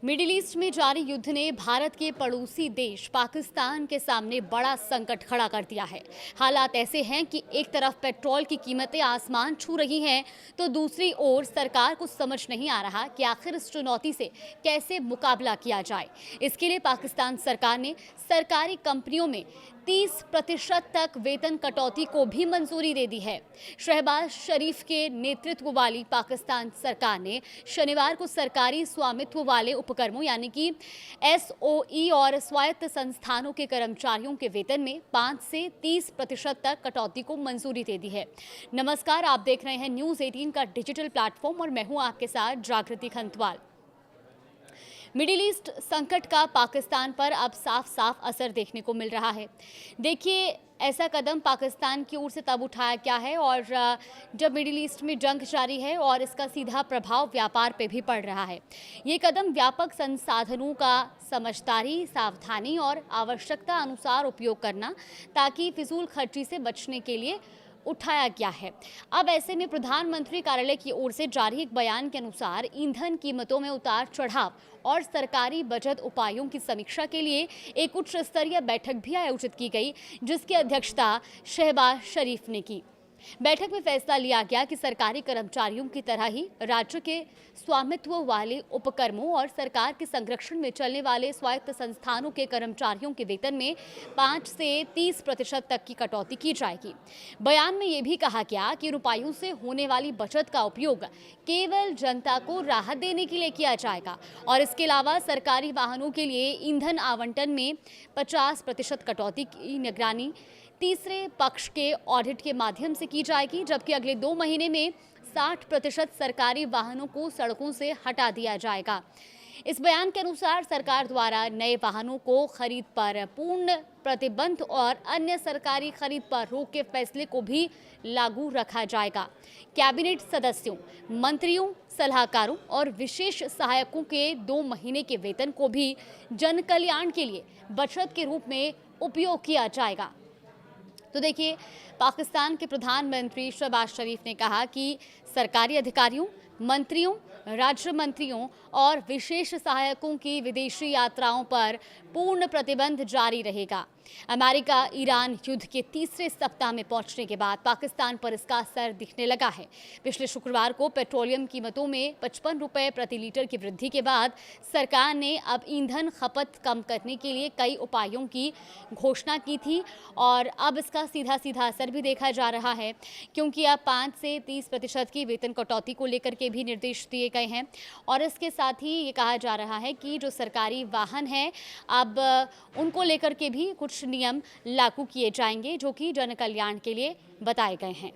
Middle east में जारी युद्ध ने भारत के पड़ोसी देश पाकिस्तान के सामने बड़ा संकट खड़ा कर दिया है। हालात ऐसे हैं कि एक तरफ पेट्रोल की कीमतें आसमान छू रही हैं, तो दूसरी ओर सरकार को समझ नहीं आ रहा कि आखिर इस चुनौती से कैसे मुकाबला किया जाए। इसके लिए पाकिस्तान सरकार ने सरकारी कंपनियों में 30% तक वेतन कटौती को भी मंजूरी दे दी है। शहबाज शरीफ के नेतृत्व वाली पाकिस्तान सरकार ने शनिवार को सरकारी स्वामित्व वाले उपक्रमों यानी कि एसओई और स्वायत्त संस्थानों के कर्मचारियों के वेतन में 5 से 30% तक कटौती को मंजूरी दे दी है। नमस्कार, आप देख रहे हैं न्यूज़ 18 का डिजिटल प्लेटफॉर्म और मैं हूं आपके साथ जागृति खंतवाल। मिडिल ईस्ट संकट का पाकिस्तान पर अब साफ साफ असर देखने को मिल रहा है। देखिए, ऐसा कदम पाकिस्तान की ओर से तब उठाया गया है और जब मिडिल ईस्ट में जंग जारी है और इसका सीधा प्रभाव व्यापार पे भी पड़ रहा है। ये कदम व्यापक संसाधनों का समझदारी, सावधानी और आवश्यकता अनुसार उपयोग करना ताकि फिजूल खर्ची से बचने के लिए उठाया गया है। अब ऐसे में प्रधानमंत्री कार्यालय की ओर से जारी एक बयान के अनुसार ईंधन कीमतों में उतार चढ़ाव और सरकारी बजट उपायों की समीक्षा के लिए एक उच्च स्तरीय बैठक भी आयोजित की गई, जिसकी अध्यक्षता शहबाज शरीफ ने की। बैठक में फैसला लिया गया कि सरकारी कर्मचारियों की तरह ही राज्य के स्वामित्व वाले उपक्रमों और सरकार के संरक्षण में चलने वाले स्वायत्त संस्थानों के कर्मचारियों के वेतन में 5 से 30% तक की कटौती की जाएगी। बयान में ये भी कहा गया कि उपायों से होने वाली बचत का उपयोग केवल जनता को राहत देने के लिए किया जाएगा और इसके अलावा सरकारी वाहनों के लिए ईंधन आवंटन में 50% कटौती की निगरानी तीसरे पक्ष के ऑडिट के माध्यम से की जाएगी, जबकि अगले 2 महीने में 60% सरकारी वाहनों को सड़कों से हटा दिया जाएगा। इस बयान के अनुसार सरकार द्वारा नए वाहनों को खरीद पर पूर्ण प्रतिबंध और अन्य सरकारी खरीद पर रोक के फैसले को भी लागू रखा जाएगा। कैबिनेट सदस्यों, मंत्रियों, सलाहकारों और विशेष सहायकों के 2 महीने के वेतन को भी जन कल्याण के लिए बचत के रूप में उपयोग किया जाएगा। तो देखिए, पाकिस्तान के प्रधानमंत्री शहबाज शरीफ ने कहा कि सरकारी अधिकारियों, मंत्रियों, राज्य मंत्रियों और विशेष सहायकों की विदेशी यात्राओं पर पूर्ण प्रतिबंध जारी रहेगा। अमेरिका ईरान युद्ध के तीसरे सप्ताह में पहुंचने के बाद पाकिस्तान पर इसका असर दिखने लगा है। पिछले शुक्रवार को पेट्रोलियम कीमतों में 55 रुपये प्रति लीटर की वृद्धि के बाद सरकार ने अब ईंधन खपत कम करने के लिए कई उपायों की घोषणा की थी और अब इसका सीधा सीधा असर भी देखा जा रहा है, क्योंकि अब 5 से 30% की वेतन कटौती को लेकर के भी निर्देश दिए गए हैं और इसके साथ ही ये कहा जा रहा है कि जो सरकारी वाहन हैं अब उनको लेकर के भी कुछ नियम लागू किए जाएंगे, जो कि जन कल्याण के लिए बताए गए हैं।